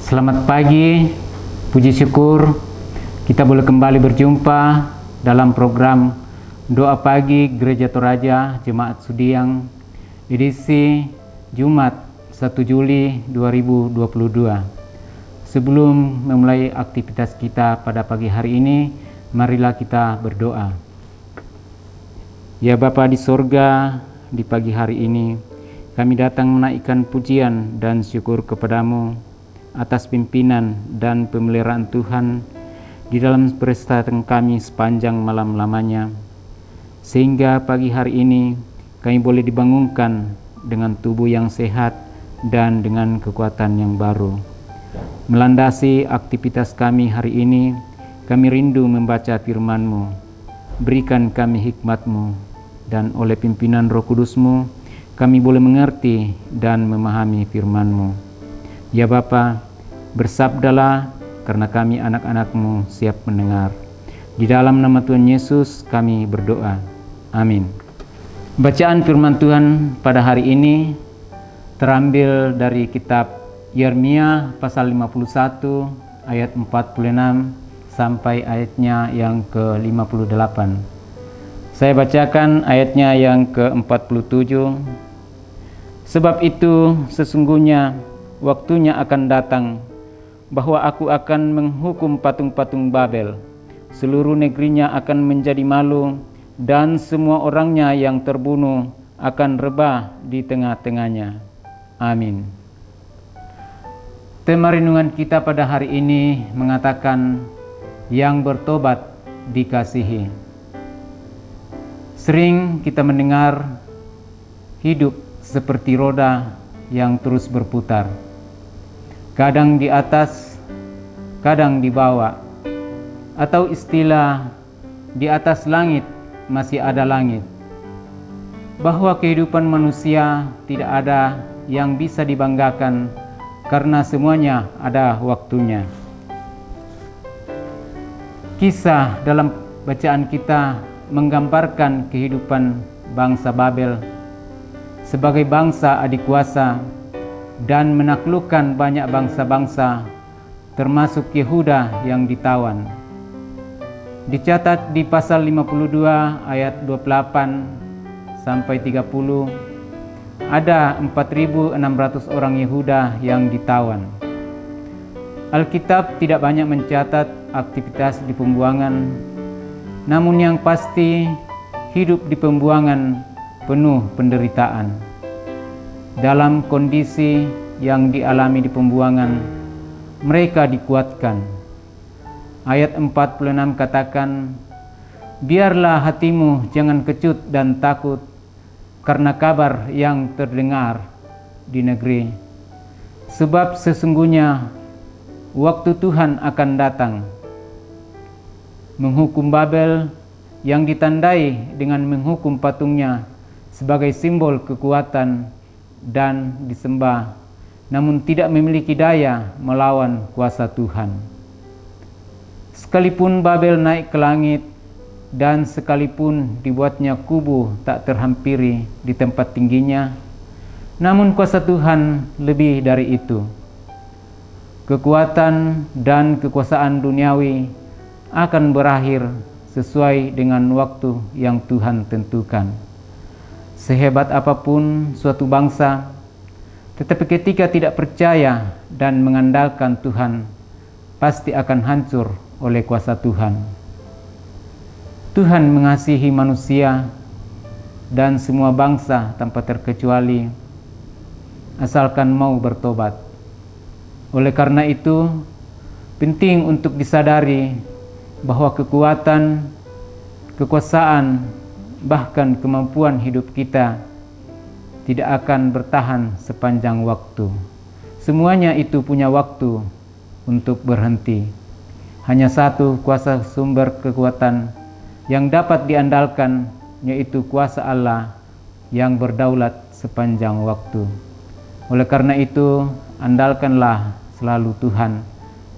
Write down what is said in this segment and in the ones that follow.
selamat pagi, puji syukur kita boleh kembali berjumpa dalam program Doa Pagi Gereja Toraja Jemaat Sudiang edisi Jumat 1 Juli 2022. Sebelum memulai aktivitas kita pada pagi hari ini, marilah kita berdoa. Ya Bapa di sorga, di pagi hari ini kami datang menaikkan pujian dan syukur kepadamu atas pimpinan dan pemeliharaan Tuhan di dalam peristirahat kami sepanjang malam lamanya, sehingga pagi hari ini kami boleh dibangunkan dengan tubuh yang sehat dan dengan kekuatan yang baru. Melandasi aktivitas kami hari ini, kami rindu membaca firman-Mu. Berikan kami hikmat-Mu, dan oleh pimpinan Roh Kudus-Mu kami boleh mengerti dan memahami firman-Mu. Ya Bapa, bersabdalah karena kami anak-anak-Mu siap mendengar. Di dalam nama Tuhan Yesus kami berdoa. Amin. Bacaan firman Tuhan pada hari ini terambil dari kitab Yeremia pasal 51 ayat 46 sampai ayatnya yang ke-58. Saya bacakan ayatnya yang ke-47. Sebab itu sesungguhnya waktunya akan datang bahwa aku akan menghukum patung-patung Babel. Seluruh negerinya akan menjadi malu dan semua orangnya yang terbunuh akan rebah di tengah-tengahnya. Amin. Tema renungan kita pada hari ini mengatakan yang bertobat dikasihi. Sering kita mendengar hidup seperti roda yang terus berputar. Kadang di atas, kadang di bawah. Atau istilah di atas langit masih ada langit. Bahwa kehidupan manusia tidak ada yang bisa dibanggakan karena semuanya ada waktunya. Kisah dalam bacaan kita menggambarkan kehidupan bangsa Babel sebagai bangsa adikuasa dan menaklukkan banyak bangsa-bangsa termasuk Yehuda yang ditawan. Dicatat di pasal 52 ayat 28 sampai 30 ada 4.600 orang Yehuda yang ditawan. Alkitab tidak banyak mencatat aktivitas di pembuangan, namun yang pasti hidup di pembuangan penuh penderitaan. Dalam kondisi yang dialami di pembuangan, mereka dikuatkan. Ayat 46 katakan, biarlah hatimu jangan kecut dan takut karena kabar yang terdengar di negeri. Sebab sesungguhnya waktu Tuhan akan datang menghukum Babel yang ditandai dengan menghukum patungnya sebagai simbol kekuatan dan disembah, namun tidak memiliki daya melawan kuasa Tuhan. Sekalipun Babel naik ke langit dan sekalipun dibuatnya kubu tak terhampiri di tempat tingginya, namun kuasa Tuhan lebih dari itu. Kekuatan dan kekuasaan duniawi akan berakhir sesuai dengan waktu yang Tuhan tentukan. Sehebat apapun suatu bangsa, tetapi ketika tidak percaya dan mengandalkan Tuhan, pasti akan hancur oleh kuasa Tuhan. Tuhan mengasihi manusia dan semua bangsa tanpa terkecuali, asalkan mau bertobat. Oleh karena itu, penting untuk disadari bahwa kekuatan, kekuasaan, bahkan kemampuan hidup kita tidak akan bertahan sepanjang waktu. Semuanya itu punya waktu untuk berhenti. Hanya satu kuasa sumber kekuatan yang dapat diandalkan, yaitu kuasa Allah yang berdaulat sepanjang waktu. Oleh karena itu, andalkanlah selalu Tuhan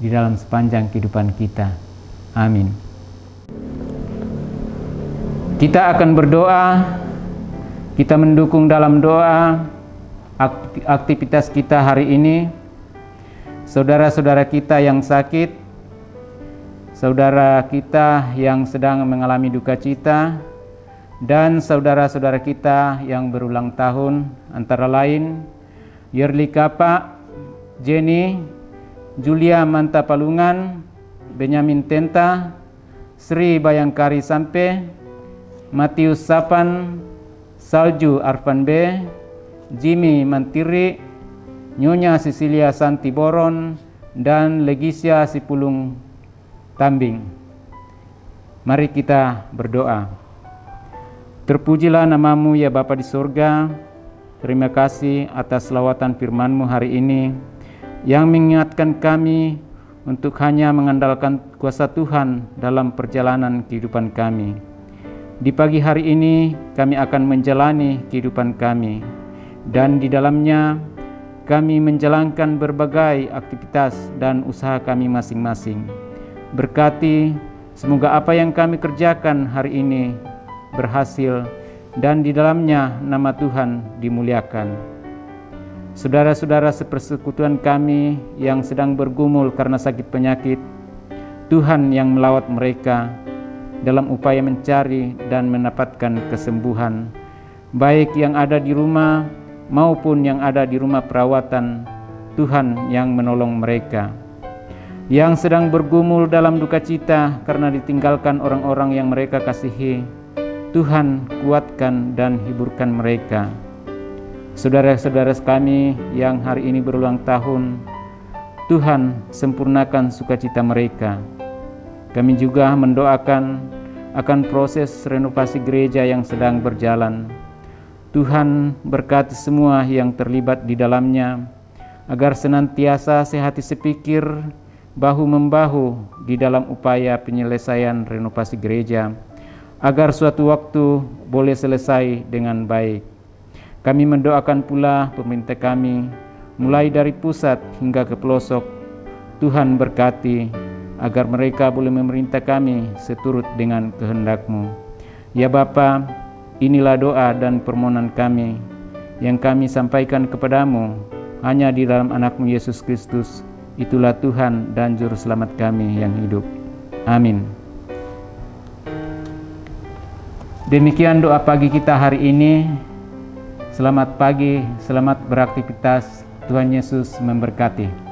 di dalam sepanjang kehidupan kita. Amin. Kita akan berdoa, kita mendukung dalam doa aktivitas kita hari ini. saudara-saudara kita yang sakit, saudara kita yang sedang mengalami duka cita, dan saudara-saudara kita yang berulang tahun, antara lain Yerli Kapa, Jenny, Julia Manta Palungan, Benyamin Tenta, Sri Bayangkari Sampe, Matius Sapan, Salju Arfan B, Jimmy Mantiri, Nyonya Cecilia Santi Boron, dan Legisia Sipulung Tambing. Mari kita berdoa. Terpujilah namamu ya Bapa di surga. Terima kasih atas lawatan firman-Mu hari ini yang mengingatkan kami untuk hanya mengandalkan kuasa Tuhan dalam perjalanan kehidupan kami. Di pagi hari ini kami akan menjalani kehidupan kami, dan di dalamnya kami menjalankan berbagai aktivitas dan usaha kami masing-masing. Berkati semoga apa yang kami kerjakan hari ini berhasil, dan di dalamnya nama Tuhan dimuliakan. Saudara-saudara sepersekutuan kami yang sedang bergumul karena sakit penyakit, Tuhan yang melawat mereka dalam upaya mencari dan mendapatkan kesembuhan, baik yang ada di rumah maupun yang ada di rumah perawatan. Tuhan yang menolong mereka. Yang sedang bergumul dalam duka cita karena ditinggalkan orang-orang yang mereka kasihi, Tuhan kuatkan dan hiburkan mereka. Saudara-saudara kami yang hari ini berulang tahun, Tuhan sempurnakan sukacita mereka. Kami juga mendoakan akan proses renovasi gereja yang sedang berjalan. Tuhan berkati semua yang terlibat di dalamnya, agar senantiasa sehati sepikir, bahu-membahu di dalam upaya penyelesaian renovasi gereja, agar suatu waktu boleh selesai dengan baik. Kami mendoakan pula pemerintah kami, mulai dari pusat hingga ke pelosok. Tuhan berkati agar mereka boleh memerintah kami seturut dengan kehendak-Mu. Ya Bapa, inilah doa dan permohonan kami yang kami sampaikan kepadamu hanya di dalam anak-Mu Yesus Kristus. Itulah Tuhan dan Juru Selamat kami yang hidup. Amin. Demikian doa pagi kita hari ini. Selamat pagi, selamat beraktivitas. Tuhan Yesus memberkati.